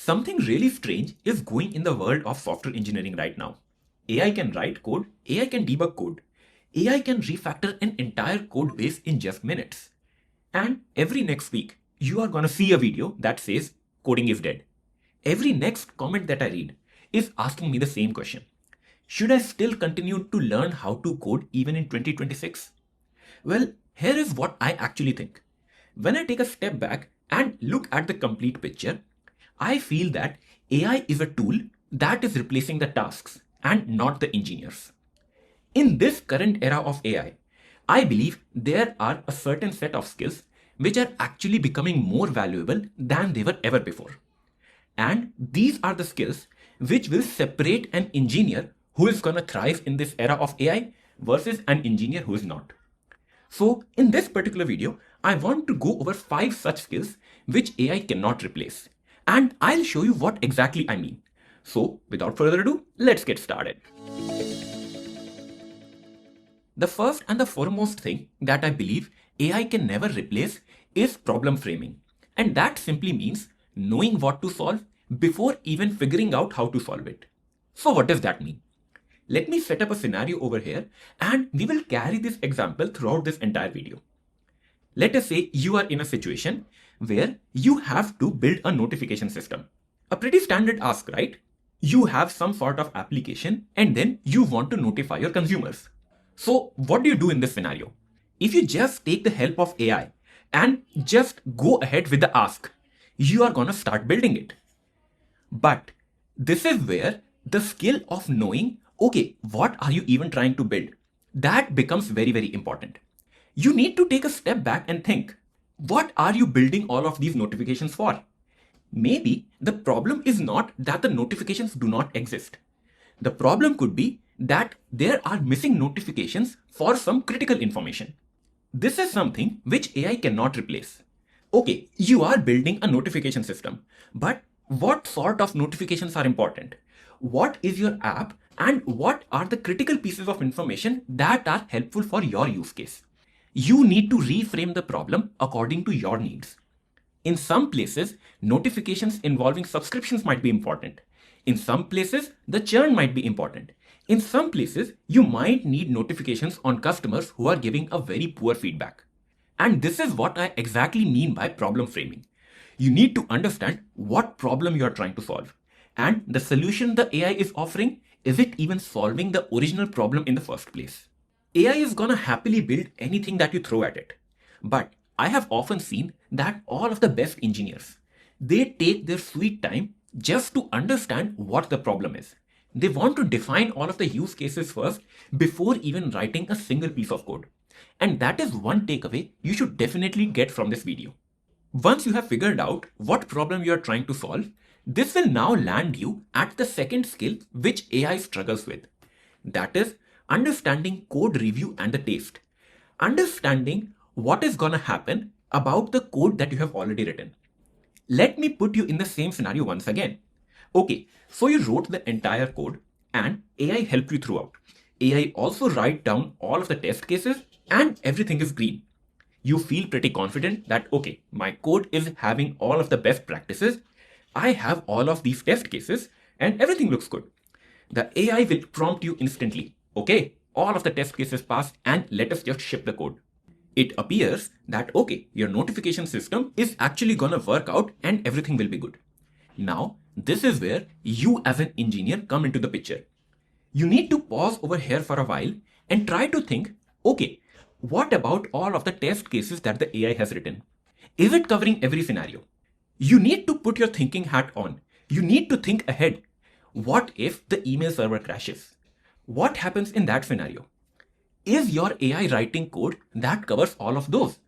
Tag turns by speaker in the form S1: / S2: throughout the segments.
S1: Something really strange is going in the world of software engineering right now. AI can write code, AI can debug code, AI can refactor an entire code base in just minutes. And every next week, you are gonna see a video that says coding is dead. Every next comment that I read is asking me the same question. Should I still continue to learn how to code even in 2026? Well, here is what I actually think. When I take a step back and look at the complete picture, I feel that AI is a tool that is replacing the tasks and not the engineers. In this current era of I believe there are a certain set of skills which are actually becoming more valuable than they were ever before. And these are the skills which will separate an engineer who is going to thrive in this era of AI versus an engineer who is not. So in this particular video, I want to go over 5 such skills which AI cannot replace. And I'll show you what exactly I mean. So without further ado, let's get started. The first and the foremost thing that I believe AI can never replace is problem framing. And that simply means knowing what to solve before even figuring out how to solve it. So what does that mean? Let me set up a scenario over here and we will carry this example throughout this entire video. Let us say you are in a situation where you have to build a notification system. A pretty standard ask, right? You have some sort of application and then you want to notify your consumers. So what do you do in this scenario? If you just take the help of AI and just go ahead with the ask, you are gonna start building it. But this is where the skill of knowing, okay, what are you even trying to build? That becomes very, very important. You need to take a step back and think, what are you building all of these notifications for? Maybe the problem is not that the notifications do not exist. The problem could be that there are missing notifications for some critical information. This is something which AI cannot replace. Okay, you are building a notification system, but what sort of notifications are important? What is your app and what are the critical pieces of information that are helpful for your use case? You need to reframe the problem according to your needs. In some places, notifications involving subscriptions might be important. In some places, the churn might be important. In some places, you might need notifications on customers who are giving a very poor feedback. And this is what I exactly mean by problem framing. You need to understand what problem you are trying to solve. And the solution the AI is offering, is it even solving the original problem in the first place? AI is gonna happily build anything that you throw at it. But I have often seen that all of the best engineers, they take their sweet time just to understand what the problem is. They want to define all of the use cases first before even writing a single piece of code. And that is one takeaway you should definitely get from this video. Once you have figured out what problem you are trying to solve, this will now land you at the second skill which AI struggles with. That is understanding code review and the taste. Understanding what is gonna happen about the code that you have already written. Let me put you in the same scenario once again. Okay, so you wrote the entire code and AI helped you throughout. AI also write down all of the test cases and everything is green. You feel pretty confident that, okay, my code is having all of the best practices. I have all of these test cases and everything looks good. The AI will prompt you instantly. Okay, all of the test cases passed and let us just ship the code. It appears that, okay, your notification system is actually gonna work out and everything will be good. Now, this is where you as an engineer come into the picture. You need to pause over here for a while and try to think, okay, what about all of the test cases that the AI has written? Is it covering every scenario? You need to put your thinking hat on. You need to think ahead. What if the email server crashes? What happens in that scenario? Is your AI writing code that covers all of those?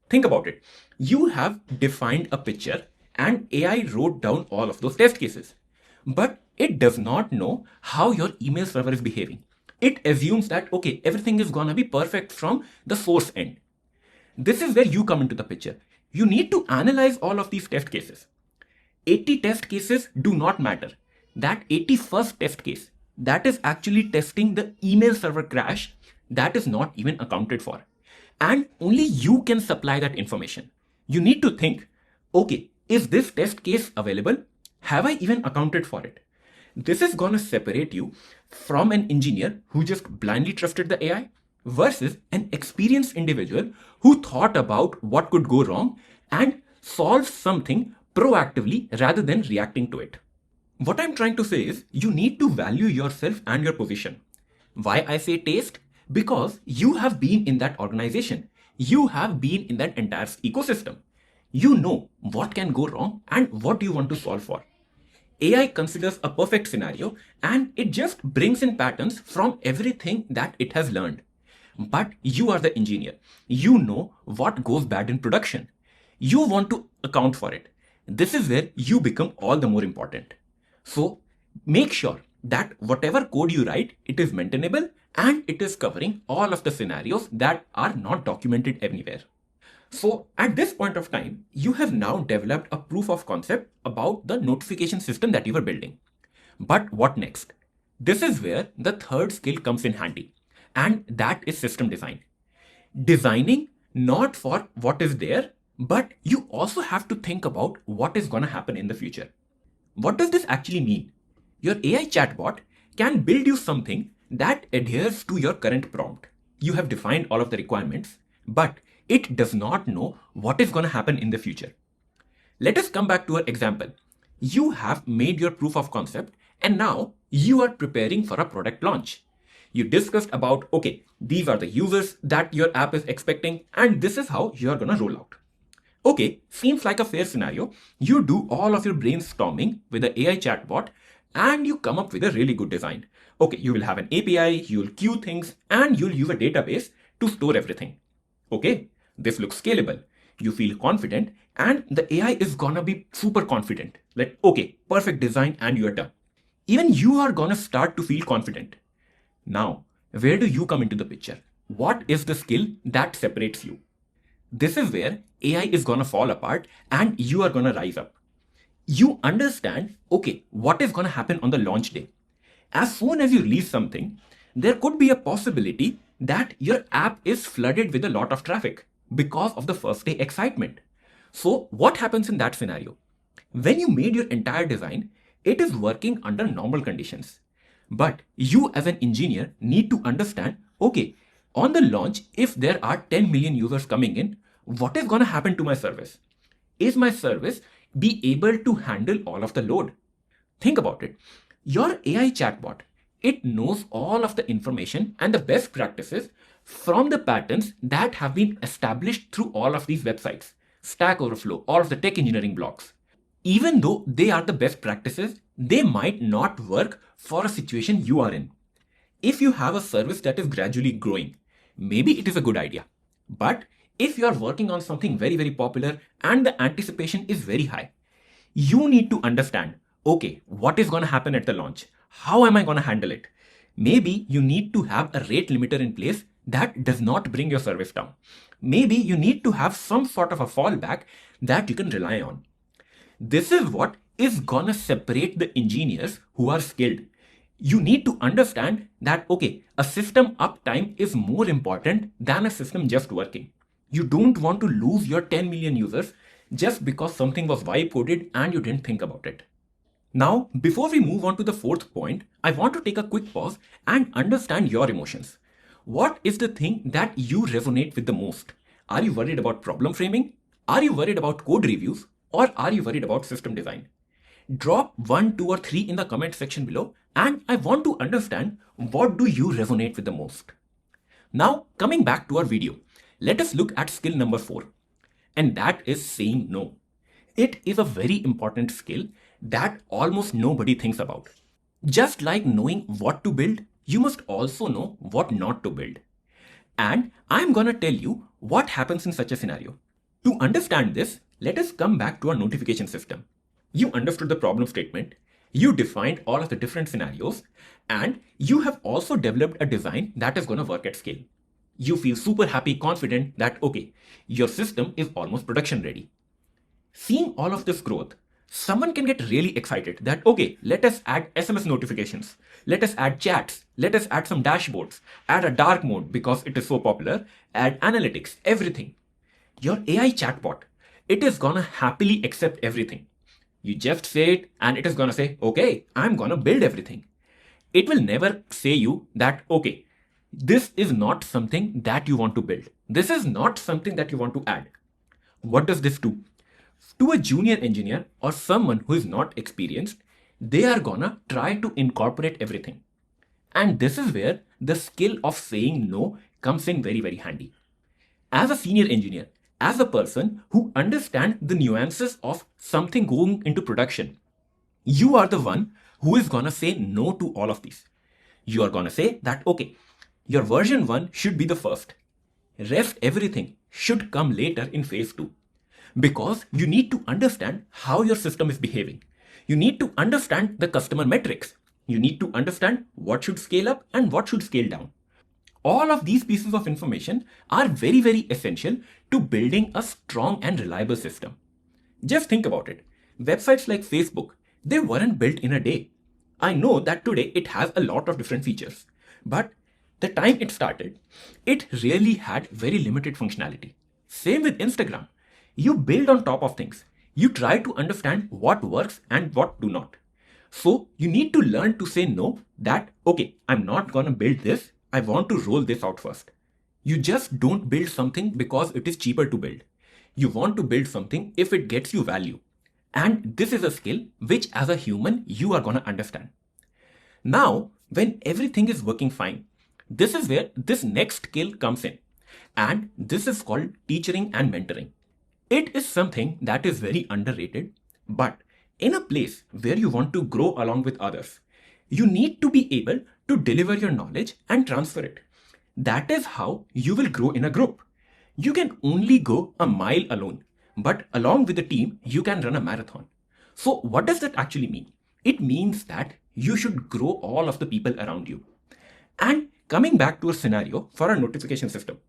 S1: Think about it. You have defined a picture and AI wrote down all of those test cases. But it does not know how your email server is behaving. It assumes that, okay, everything is gonna be perfect from the source end. This is where you come into the picture. You need to analyze all of these test cases. 80 test cases do not matter. That 81st test case, that is actually testing the email server crash, that is not even accounted for. And only you can supply that information. You need to think, okay, is this test case available? Have I even accounted for it? This is gonna separate you from an engineer who just blindly trusted the AI versus an experienced individual who thought about what could go wrong and solved something proactively rather than reacting to it. What I'm trying to say is you need to value yourself and your position. Why I say taste? Because you have been in that organization. You have been in that entire ecosystem. You know what can go wrong and what you want to solve for. AI considers a perfect scenario and it just brings in patterns from everything that it has learned. But you are the engineer. You know what goes bad in production. You want to account for it. This is where you become all the more important. So make sure that whatever code you write, it is maintainable and it is covering all of the scenarios that are not documented anywhere. So at this point of time, you have now developed a proof of concept about the notification system that you were building. But what next? This is where the third skill comes in handy, and that is system design. Designing not for what is there, but you also have to think about what is going to happen in the future. What does this actually mean? Your AI chatbot can build you something that adheres to your current prompt. You have defined all of the requirements, but it does not know what is going to happen in the future. Let us come back to our example. You have made your proof of concept and now you are preparing for a product launch. You discussed about, okay, these are the users that your app is expecting and this is how you are going to roll out. Okay, seems like a fair scenario. You do all of your brainstorming with the AI chatbot and you come up with a really good design. Okay, you will have an API, you'll queue things, and you'll use a database to store everything. Okay, this looks scalable. You feel confident and the AI is gonna be super confident. Like, okay, perfect design and you're done. Even you are gonna start to feel confident. Now, where do you come into the picture? What is the skill that separates you? This is where AI is gonna fall apart and you are gonna rise up. You understand, okay, what is gonna happen on the launch day. As soon as you release something, there could be a possibility that your app is flooded with a lot of traffic because of the first day excitement. So what happens in that scenario? When you made your entire design, it is working under normal conditions. But you as an engineer need to understand, okay, on the launch, if there are 10 million users coming in, what is going to happen to my service? Is my service be able to handle all of the load? Think about it. Your AI chatbot, it knows all of the information and the best practices from the patterns that have been established through all of these websites, Stack Overflow, all of the tech engineering blogs. Even though they are the best practices, they might not work for a situation you are in. If you have a service that is gradually growing, maybe it is a good idea. But if you are working on something very, very popular and the anticipation is very high, you need to understand, okay, what is going to happen at the launch? How am I going to handle it? Maybe you need to have a rate limiter in place that does not bring your service down. Maybe you need to have some sort of a fallback that you can rely on. This is what is going to separate the engineers who are skilled. You need to understand that, okay, a system uptime is more important than a system just working. You don't want to lose your 10 million users just because something was vibe coded and you didn't think about it. Now, before we move on to the fourth point, I want to take a quick pause and understand your emotions. What is the thing that you resonate with the most? Are you worried about problem framing? Are you worried about code reviews? Or are you worried about system design? Drop 1, 2 or 3 in the comment section below and I want to understand what do you resonate with the most. Now, coming back to our video, let us look at skill number 4, and that is saying no. It is a very important skill that almost nobody thinks about. Just like knowing what to build, you must also know what not to build. And I'm gonna tell you what happens in such a scenario. To understand this, let us come back to our notification system. You understood the problem statement, you defined all of the different scenarios, and you have also developed a design that is gonna work at scale. You feel super happy, confident that, okay, your system is almost production ready. Seeing all of this growth, someone can get really excited that, okay, let us add SMS notifications, let us add chats, let us add some dashboards, add a dark mode because it is so popular, add analytics, everything. Your AI chatbot, it is gonna happily accept everything. You just say it and it is gonna say, okay, I'm gonna build everything. It will never say you that, okay, this is not something that you want to build. This is not something that you want to add. What does this do? To a junior engineer or someone who is not experienced, they are gonna try to incorporate everything. And this is where the skill of saying no comes in very, very handy. As a senior engineer, as a person who understands the nuances of something going into production, you are the one who is gonna say no to all of these. You are gonna say that, okay, your version 1 should be the first. Rest everything should come later in phase 2. Because you need to understand how your system is behaving. You need to understand the customer metrics. You need to understand what should scale up and what should scale down. All of these pieces of information are very, very essential to building a strong and reliable system. Just think about it. Websites like Facebook, they weren't built in a day. I know that today it has a lot of different features, but the time it started, it really had very limited functionality. Same with Instagram. You build on top of things. You try to understand what works and what do not. So you need to learn to say no, that, okay, I'm not gonna build this. I want to roll this out first. You just don't build something because it is cheaper to build. You want to build something if it gets you value. And this is a skill which as a human, you are gonna understand. Now, when everything is working fine, this is where this next skill comes in. And this is called teaching and mentoring. It is something that is very underrated, but in a place where you want to grow along with others, you need to be able to deliver your knowledge and transfer it. That is how you will grow in a group. You can only go a mile alone, but along with the team, you can run a marathon. So what does that actually mean? It means that you should grow all of the people around you. And coming back to a scenario for a notification system,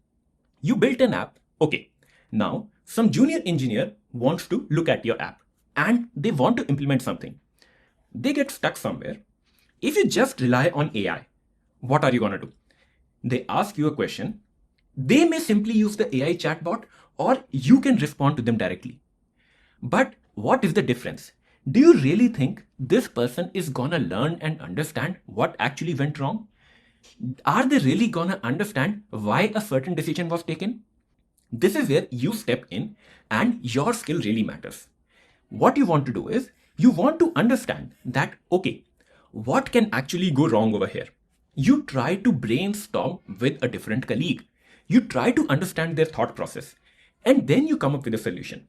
S1: you built an app, okay. Now, some junior engineer wants to look at your app and they want to implement something. They get stuck somewhere. If you just rely on AI, what are you going to do? They ask you a question. They may simply use the AI chatbot or you can respond to them directly. But what is the difference? Do you really think this person is going to learn and understand what actually went wrong? Are they really going to understand why a certain decision was taken? This is where you step in and your skill really matters. What you want to do is you want to understand that, okay, what can actually go wrong over here? You try to brainstorm with a different colleague. You try to understand their thought process and then you come up with a solution.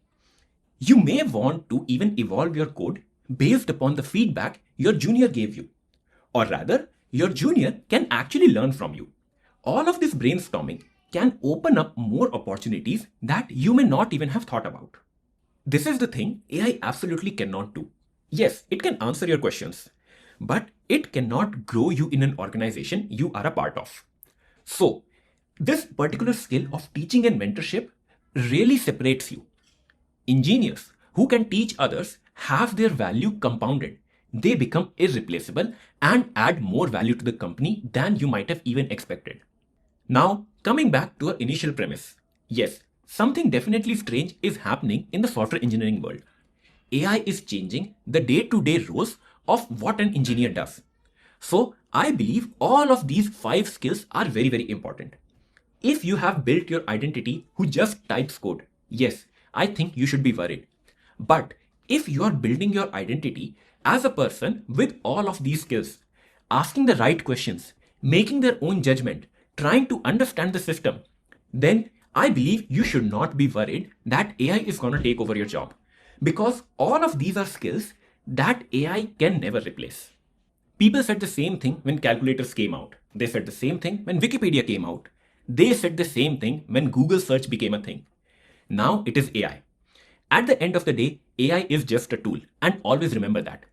S1: You may want to even evolve your code based upon the feedback your junior gave you. Or rather, your junior can actually learn from you. All of this brainstorming can open up more opportunities that you may not even have thought about. This is the thing AI absolutely cannot do. Yes, it can answer your questions, but it cannot grow you in an organization you are a part of. So, this particular skill of teaching and mentorship really separates you. Engineers who can teach others have their value compounded. They become irreplaceable and add more value to the company than you might have even expected. Now, coming back to our initial premise. Yes, something definitely strange is happening in the software engineering world. AI is changing the day-to-day roles of what an engineer does. So, I believe all of these 5 skills are very, very important. If you have built your identity who just types code, yes, I think you should be worried. But if you are building your identity as a person with all of these skills, asking the right questions, making their own judgment, trying to understand the system, then I believe you should not be worried that AI is going to take over your job. Because all of these are skills that AI can never replace. People said the same thing when calculators came out. They said the same thing when Wikipedia came out. They said the same thing when Google search became a thing. Now it is AI. At the end of the day, AI is just a tool, and always remember that.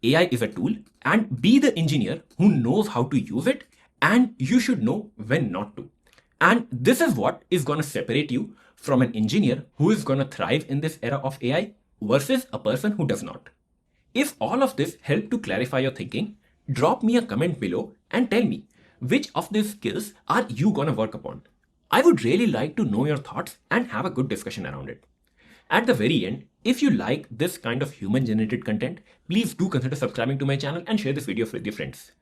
S1: AI is a tool, and be the engineer who knows how to use it, and you should know when not to. And this is what is going to separate you from an engineer who is going to thrive in this era of AI versus a person who does not. If all of this helped to clarify your thinking, drop me a comment below and tell me which of these skills are you going to work upon. I would really like to know your thoughts and have a good discussion around it. At the very end, if you like this kind of human-generated content, please do consider subscribing to my channel and share this video with your friends.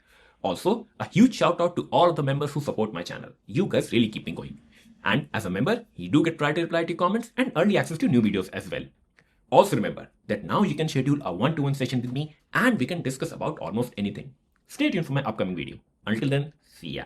S1: Also, a huge shout out to all of the members who support my channel. You guys really keep me going. And as a member, you do get priority reply to your comments and early access to new videos as well. Also remember that now you can schedule a one-to-one session with me and we can discuss about almost anything. Stay tuned for my upcoming video. Until then, see ya.